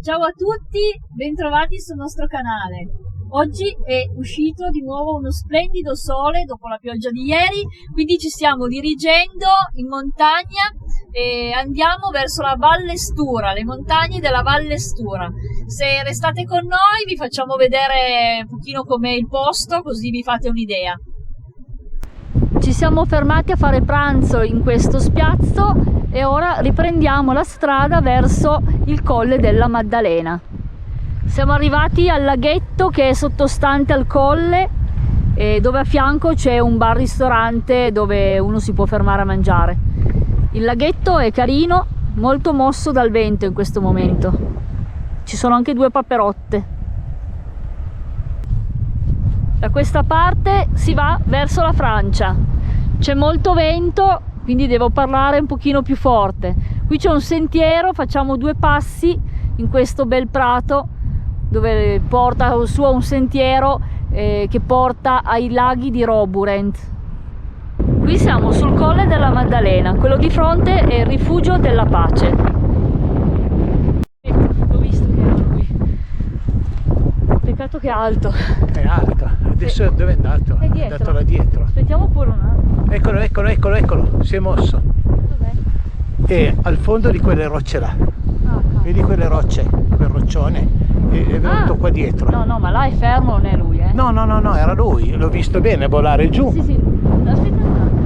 Ciao a tutti, bentrovati sul nostro canale. Oggi è uscito di nuovo uno splendido sole dopo la pioggia di ieri, quindi ci stiamo dirigendo in montagna e andiamo verso la Valle Stura, le montagne della Valle Stura. Se restate con noi vi facciamo vedere un pochino com'è il posto, così vi fate un'idea. Ci siamo fermati a fare pranzo in questo spiazzo e ora riprendiamo la strada verso il Colle della Maddalena. Siamo arrivati al laghetto che è sottostante al colle e dove a fianco c'è un bar-ristorante dove uno si può fermare a mangiare. Il laghetto è carino, molto mosso dal vento in questo momento. Ci sono anche due paperotte. Da questa parte si va verso la Francia. C'è molto vento, quindi devo parlare un pochino più forte. Qui c'è un sentiero, facciamo due passi in questo bel prato dove porta su un sentiero che porta ai laghi di Roburent. Qui siamo sul Colle della Maddalena, quello di fronte è il Rifugio della Pace. L'ho visto che era lui. Peccato che è alto. È alto. Adesso dove è andato? È dietro. È andato là dietro. Aspettiamo pure un attimo. Eccolo, si è mosso. Dov'è? È al fondo di quelle rocce là. Vedi quelle rocce, quel roccione? È venuto qua dietro. No, ma là è fermo, non è lui, eh? No, era lui. L'ho visto bene volare giù. Sì, aspetta un attimo.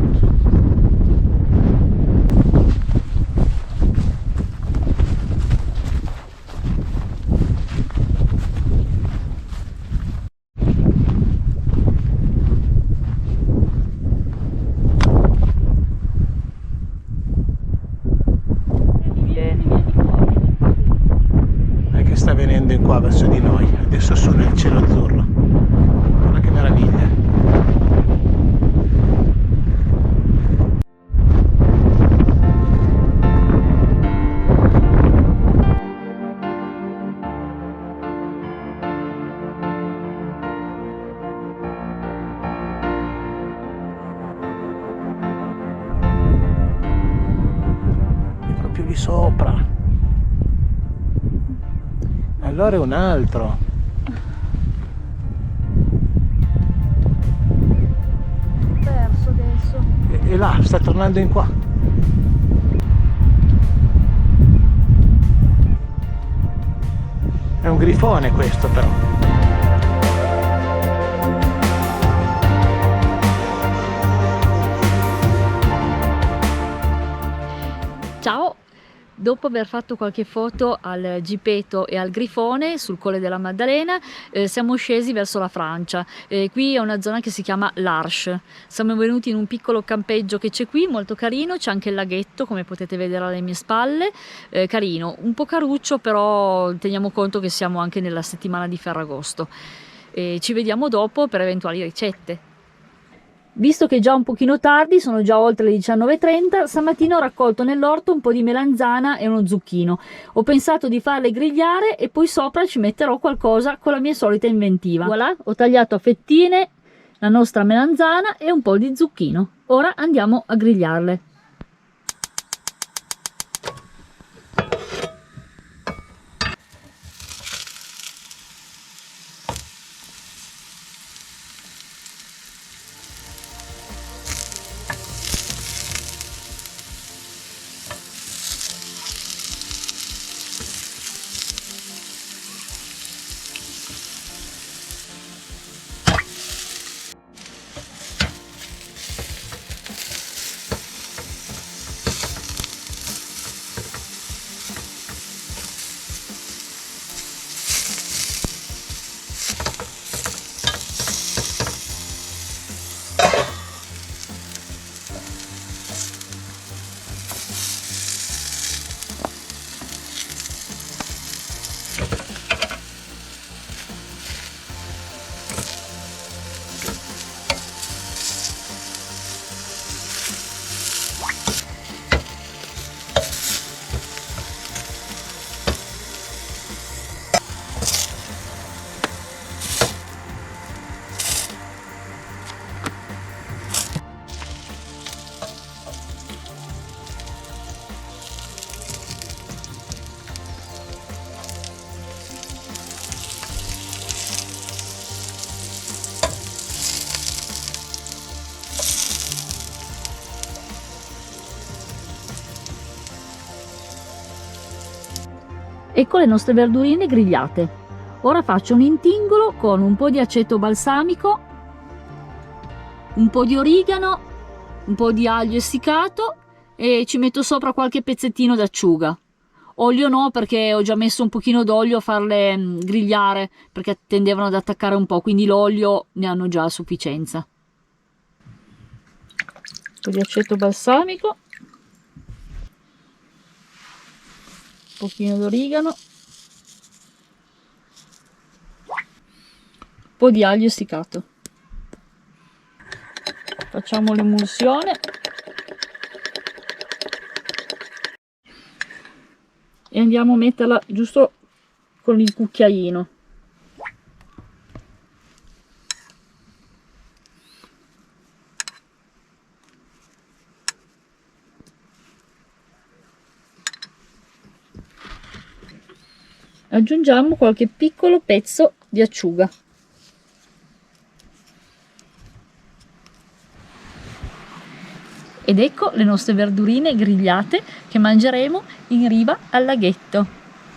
Sta venendo in qua verso di noi, adesso sono nel cielo azzurro. Guarda che meraviglia. È proprio lì sopra. Allora è un altro. Perso adesso. E là, sta tornando in qua. È un grifone questo però. Ciao! Dopo aver fatto qualche foto al Gipeto e al Grifone sul Colle della Maddalena, siamo scesi verso la Francia. Qui è una zona che si chiama l'Arche. Siamo venuti in un piccolo campeggio che c'è qui, molto carino, c'è anche il laghetto come potete vedere alle mie spalle, carino, un po' caruccio, però teniamo conto che siamo anche nella settimana di Ferragosto. Ci vediamo dopo per eventuali ricette. Visto che è già un pochino tardi, sono già oltre le 19:30, stamattina ho raccolto nell'orto un po' di melanzana e uno zucchino. Ho pensato di farle grigliare e poi sopra ci metterò qualcosa con la mia solita inventiva. Voilà, ho tagliato a fettine la nostra melanzana e un po' di zucchino. Ora andiamo a grigliarle. Ecco le nostre verdurine grigliate. Ora faccio un intingolo con un po' di aceto balsamico, un po' di origano, un po' di aglio essiccato e ci metto sopra qualche pezzettino d'acciuga. Olio no, perché ho già messo un pochino d'olio a farle grigliare, perché tendevano ad attaccare un po', quindi l'olio ne hanno già a sufficienza. Un po' di aceto balsamico, un pochino d'origano, un po' di aglio essiccato. Facciamo l'emulsione e andiamo a metterla giusto con il cucchiaino. Aggiungiamo qualche piccolo pezzo di acciuga. Ed ecco le nostre verdurine grigliate che mangeremo in riva al laghetto.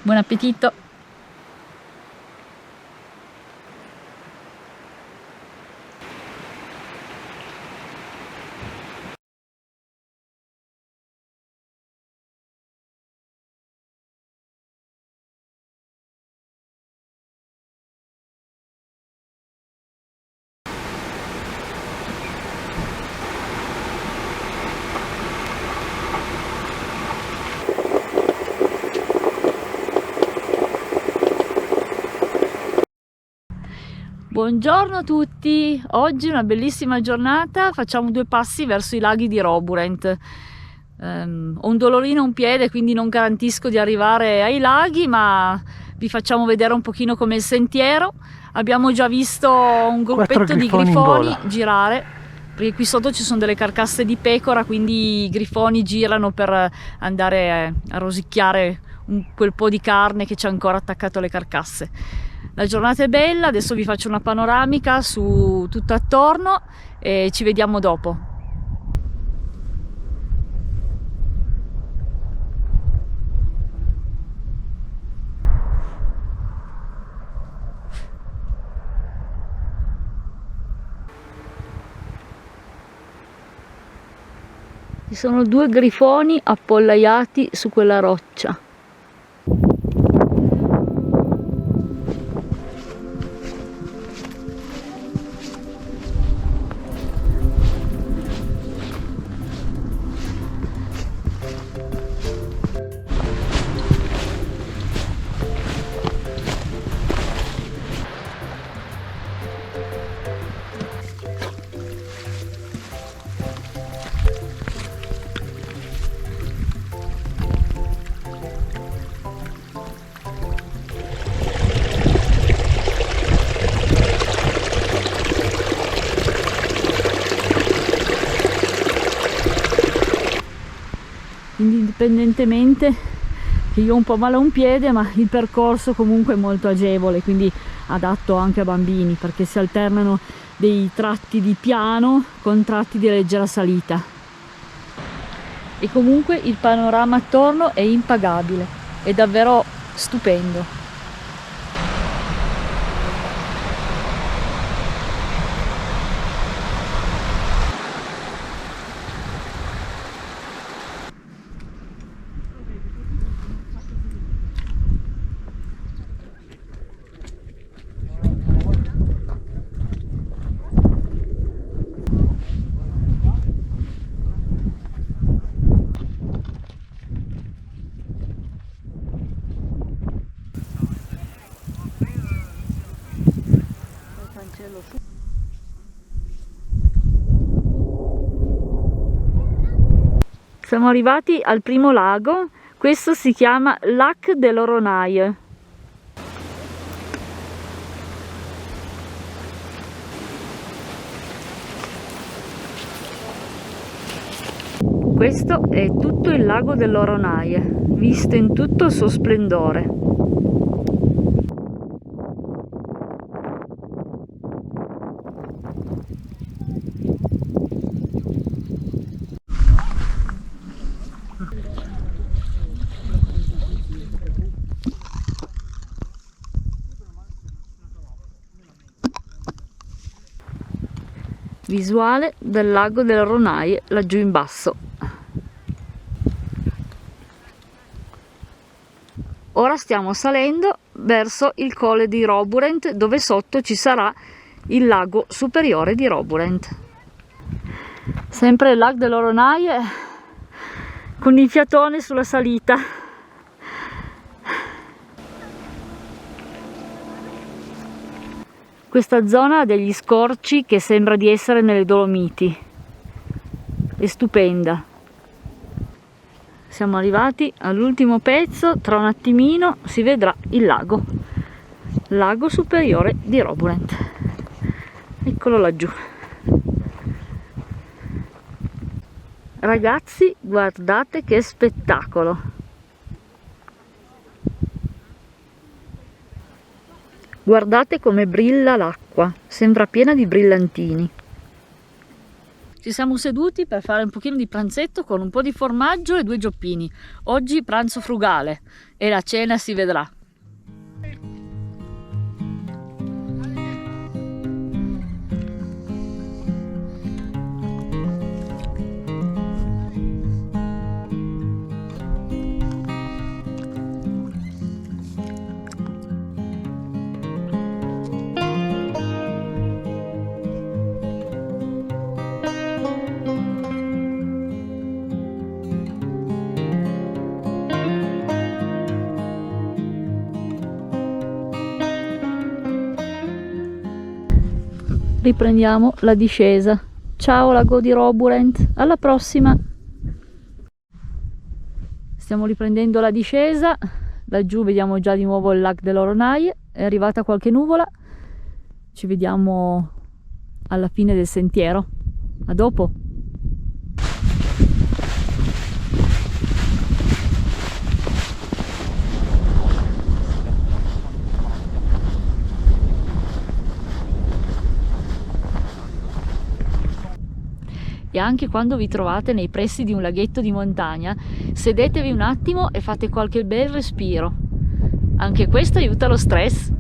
Buon appetito! Buongiorno a tutti, oggi è una bellissima giornata, facciamo 2 passi verso i laghi di Roburent. Ho un dolorino a un piede, quindi non garantisco di arrivare ai laghi, ma vi facciamo vedere un pochino com'è il sentiero. Abbiamo già visto un gruppetto di grifoni girare, perché qui sotto ci sono delle carcasse di pecora, quindi i grifoni girano per andare a rosicchiare quel po' di carne che c'è ancora attaccato alle carcasse. La giornata è bella, adesso vi faccio una panoramica su tutto attorno e ci vediamo dopo. Ci sono 2 grifoni appollaiati su quella roccia. Quindi indipendentemente che io ho un po' male a un piede, ma il percorso comunque è molto agevole, quindi adatto anche a bambini, perché si alternano dei tratti di piano con tratti di leggera salita. E comunque il panorama attorno è impagabile, è davvero stupendo. Siamo arrivati al primo lago, questo si chiama Lac de l'Oronaie. Questo è tutto il lago dell'Oronaie, visto in tutto il suo splendore. Visuale del lago delle Ronaie laggiù in basso. Ora stiamo salendo verso il colle di Roburent, dove sotto ci sarà il lago superiore di Roburent. Sempre il lago delle Ronaie con il fiatone sulla salita. Questa zona ha degli scorci che sembra di essere nelle Dolomiti. È stupenda. Siamo arrivati all'ultimo pezzo, tra un attimino si vedrà il lago superiore di Roburent. Eccolo laggiù. Ragazzi, guardate che spettacolo! Guardate come brilla l'acqua, sembra piena di brillantini. Ci siamo seduti per fare un pochino di pranzetto con un po' di formaggio e 2 gioppini. Oggi pranzo frugale e la cena si vedrà. Riprendiamo la discesa. Ciao lago di Roburent, alla prossima! Stiamo riprendendo la discesa, laggiù vediamo già di nuovo il lago delle Ronaie, è arrivata qualche nuvola, ci vediamo alla fine del sentiero. A dopo! E anche quando vi trovate nei pressi di un laghetto di montagna, sedetevi un attimo e fate qualche bel respiro. Anche questo aiuta lo stress.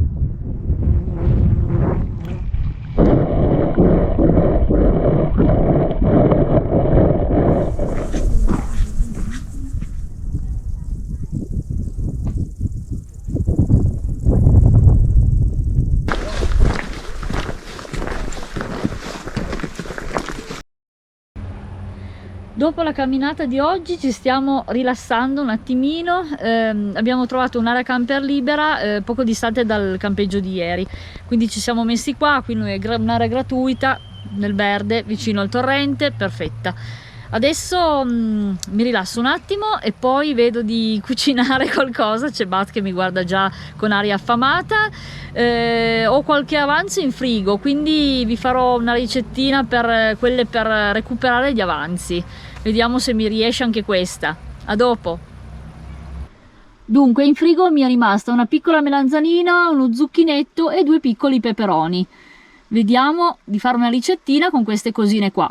Dopo la camminata di oggi ci stiamo rilassando un attimino, abbiamo trovato un'area camper libera poco distante dal campeggio di ieri, quindi ci siamo messi qua, quindi è un'area gratuita nel verde vicino al torrente, perfetta. Adesso mi rilasso un attimo e poi vedo di cucinare qualcosa. C'è Bat che mi guarda già con aria affamata, ho qualche avanzo in frigo, quindi vi farò una ricettina per recuperare gli avanzi. Vediamo se mi riesce anche questa. A dopo! Dunque in frigo mi è rimasta una piccola melanzanina, uno zucchinetto e 2 piccoli peperoni. Vediamo di fare una ricettina con queste cosine qua.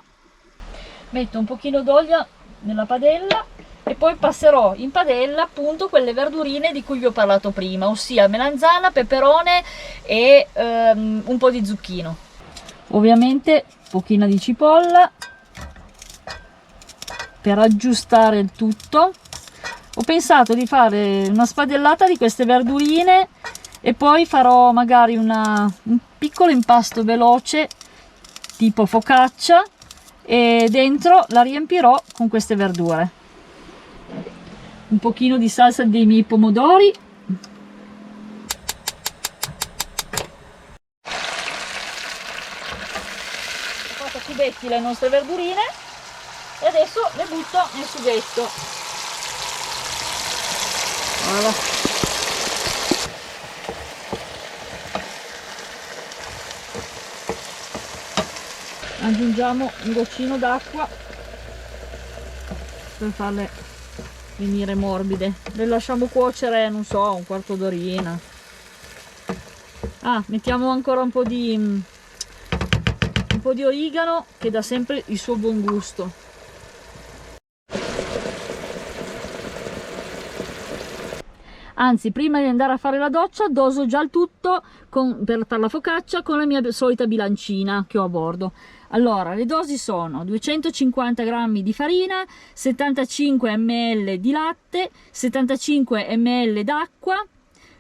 Metto un pochino d'olio nella padella e poi passerò in padella appunto quelle verdurine di cui vi ho parlato prima, ossia melanzana, peperone e un po' di zucchino. Ovviamente un pochino di cipolla per aggiustare il tutto. Ho pensato di fare una spadellata di queste verdurine e poi farò magari un piccolo impasto veloce tipo focaccia e dentro la riempirò con queste verdure. Un pochino di salsa dei miei pomodori, ho fatto a cubetti le nostre verdurine e adesso le butto nel sughetto. Voilà. Aggiungiamo un goccino d'acqua per farle venire morbide. Le lasciamo cuocere, non so, un quarto d'orina. Mettiamo ancora un po' di origano che dà sempre il suo buon gusto. Anzi, prima di andare a fare la doccia doso già il tutto per fare la focaccia con la mia solita bilancina che ho a bordo. Allora, le dosi sono 250 g di farina, 75 ml di latte, 75 ml d'acqua,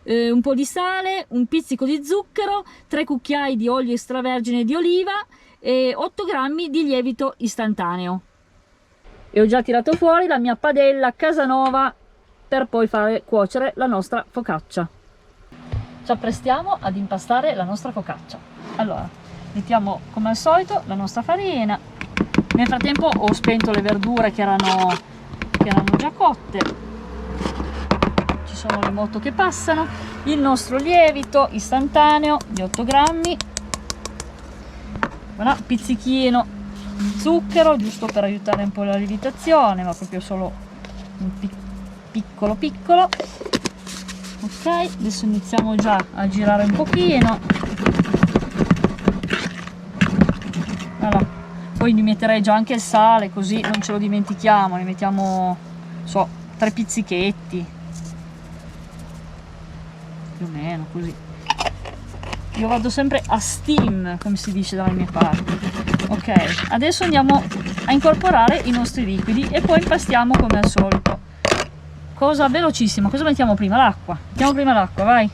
un po' di sale, un pizzico di zucchero, 3 cucchiai di olio extravergine di oliva e 8 g di lievito istantaneo. E ho già tirato fuori la mia padella Casanova per poi fare cuocere la nostra focaccia. Ci apprestiamo ad impastare la nostra focaccia. Allora, mettiamo come al solito la nostra farina. Nel frattempo ho spento le verdure che erano già cotte. Ci sono le moto che passano. Il nostro lievito istantaneo di 8 grammi. Voilà, pizzichino di zucchero, giusto per aiutare un po' la lievitazione, ma proprio solo un piccolo. Ok, adesso iniziamo già a girare un pochino. Voilà. Poi ne metterei già anche il sale, così non ce lo dimentichiamo, ne mettiamo, so, 3 pizzichetti, più o meno così. Io vado sempre a steam, come si dice dalle mie parti. Ok, adesso andiamo a incorporare i nostri liquidi e poi impastiamo come al solito. Cosa velocissima, cosa mettiamo prima? L'acqua. Mettiamo prima l'acqua, vai.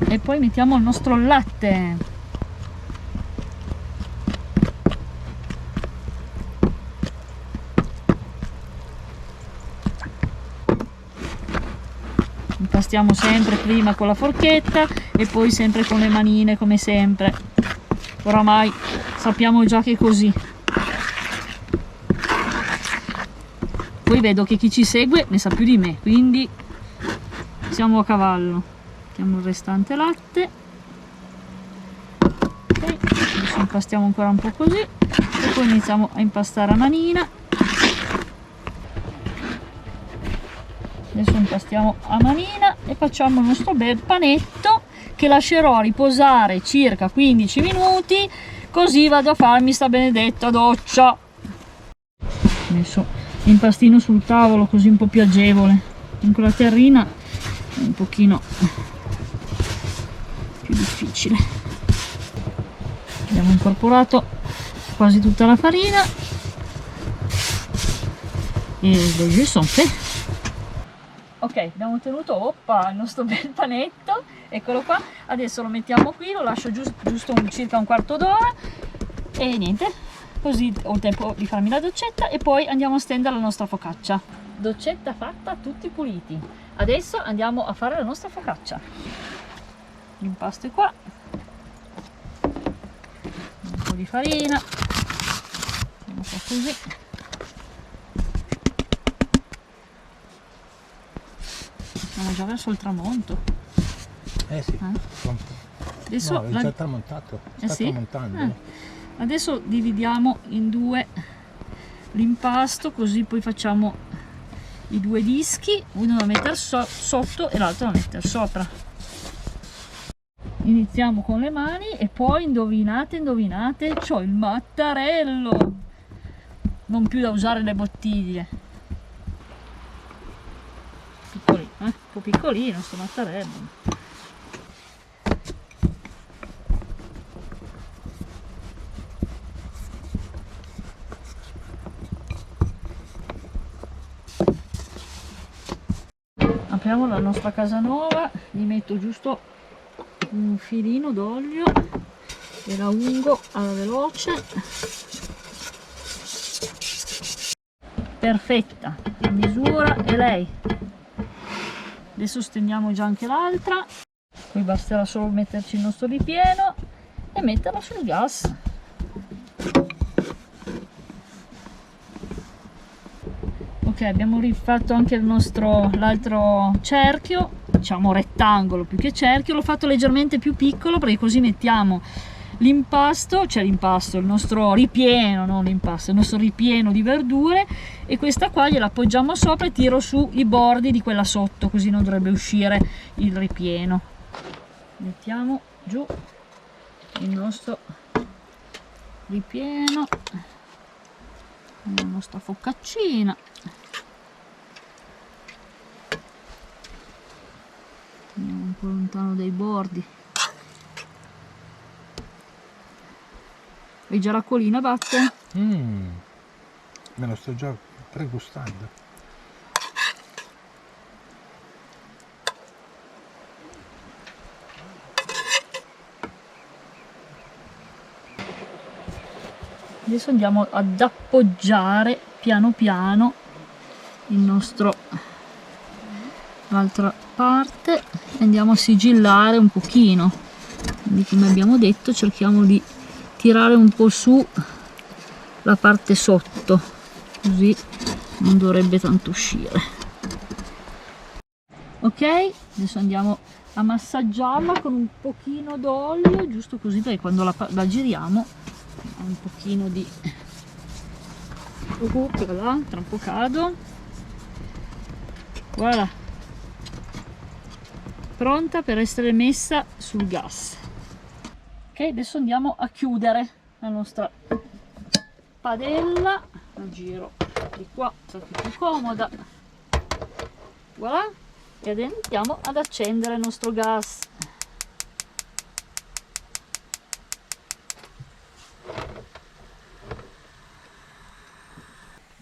E poi mettiamo il nostro latte. Impastiamo sempre prima con la forchetta e poi sempre con le manine, come sempre. Oramai sappiamo già che è così. Poi vedo che chi ci segue ne sa più di me, quindi siamo a cavallo. Mettiamo il restante latte. Ok, adesso impastiamo ancora un po' così e poi iniziamo a impastare a manina. Adesso impastiamo a manina e facciamo il nostro bel panetto che lascerò riposare circa 15 minuti, così vado a farmi sta benedetta doccia. Ho messo l'impastino sul tavolo così un po' più agevole, con la terrina è un pochino più difficile. Abbiamo incorporato quasi tutta la farina e le jus sont faits. Ok, abbiamo ottenuto il nostro bel panetto, eccolo qua. Adesso lo mettiamo qui, lo lascio giusto circa un quarto d'ora e niente, così ho il tempo di farmi la doccetta e poi andiamo a stendere la nostra focaccia. Doccetta fatta, tutti puliti. Adesso andiamo a fare la nostra focaccia. L'impasto è qua, un po' di farina, un po' così. Siamo già verso il tramonto. Sì. Adesso no, è già tramontato. Sta tramontando. Adesso dividiamo in due l'impasto, così poi facciamo i due dischi, uno da mettere sotto e l'altro da mettere sopra. Iniziamo con le mani e poi indovinate, c'ho il mattarello, non più da usare le bottiglie. Piccolino, un po' piccolino sto mattarello. Apriamo la nostra Casanova, gli metto giusto un filino d'olio e la ungo alla veloce. Perfetta, la misura è lei. Adesso stendiamo già anche l'altra, poi basterà solo metterci il nostro ripieno e metterla sul gas. Ok, abbiamo rifatto anche l'altro cerchio, diciamo rettangolo più che cerchio. L'ho fatto leggermente più piccolo perché così mettiamo l'impasto, cioè l'impasto, il nostro ripieno, non l'impasto, il nostro ripieno di verdure, e questa qua gliela appoggiamo sopra e tiro su i bordi di quella sotto, così non dovrebbe uscire il ripieno. Mettiamo giù il nostro ripieno, la nostra focaccina. Andiamo un po' lontano dai bordi. E già l'acquolina batte? Me lo sto già pregustando. Adesso andiamo ad appoggiare piano piano il nostro, l'altra parte, e andiamo a sigillare un pochino. Quindi, come abbiamo detto, cerchiamo di tirare un po' su la parte sotto, così non dovrebbe tanto uscire. Ok, adesso andiamo a massaggiarla con un pochino d'olio, giusto così, perché quando la giriamo ha un pochino di voilà, tra un po' cado. Voilà, pronta per essere messa sul gas. Ok, adesso andiamo a chiudere la nostra padella, la giro di qua, sarà più comoda. Voilà, e adesso andiamo ad accendere il nostro gas.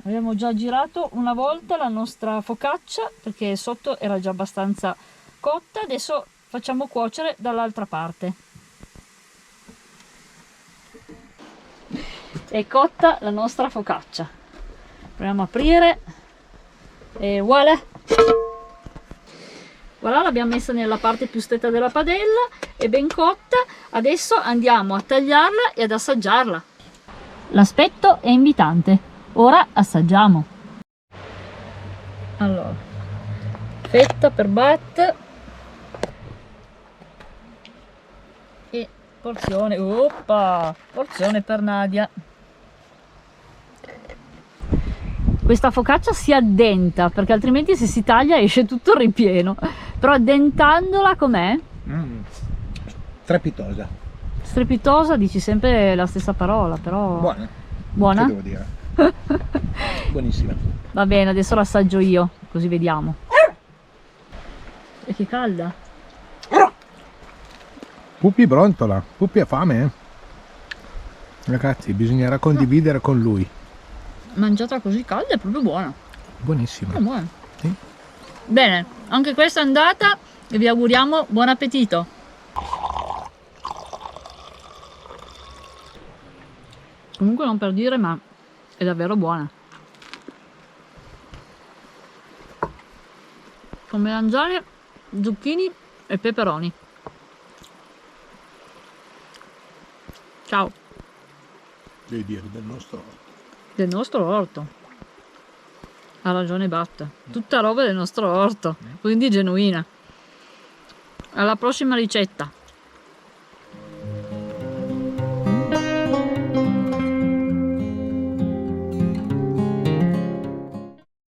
Abbiamo già girato una volta la nostra focaccia perché sotto era già abbastanza cotta, adesso facciamo cuocere dall'altra parte. È cotta la nostra focaccia. Proviamo a aprire e voilà! Voilà, l'abbiamo messa nella parte più stretta della padella, è ben cotta. Adesso andiamo a tagliarla e ad assaggiarla. L'aspetto è invitante. Ora assaggiamo. Allora, fetta per Bat e porzione, porzione per Nadia. Questa focaccia si addenta perché altrimenti se si taglia esce tutto il ripieno, però addentandola com'è? Strepitosa. Strepitosa, dici sempre la stessa parola, però Buona. Buona? Che devo dire? Buonissima. Va bene, adesso l'assaggio io, così vediamo. E che calda. Pupi brontola, Pupi ha fame, Ragazzi, bisognerà condividere con lui. Mangiata così calda è proprio buona. Buonissima. È buona. Sì. Bene, anche questa è andata e vi auguriamo buon appetito. Comunque non per dire, ma è davvero buona. Con melanzane, zucchini e peperoni. Ciao. Devi dire del nostro orto. Del nostro orto. Ha ragione Bat. Tutta roba del nostro orto, quindi genuina. Alla prossima ricetta.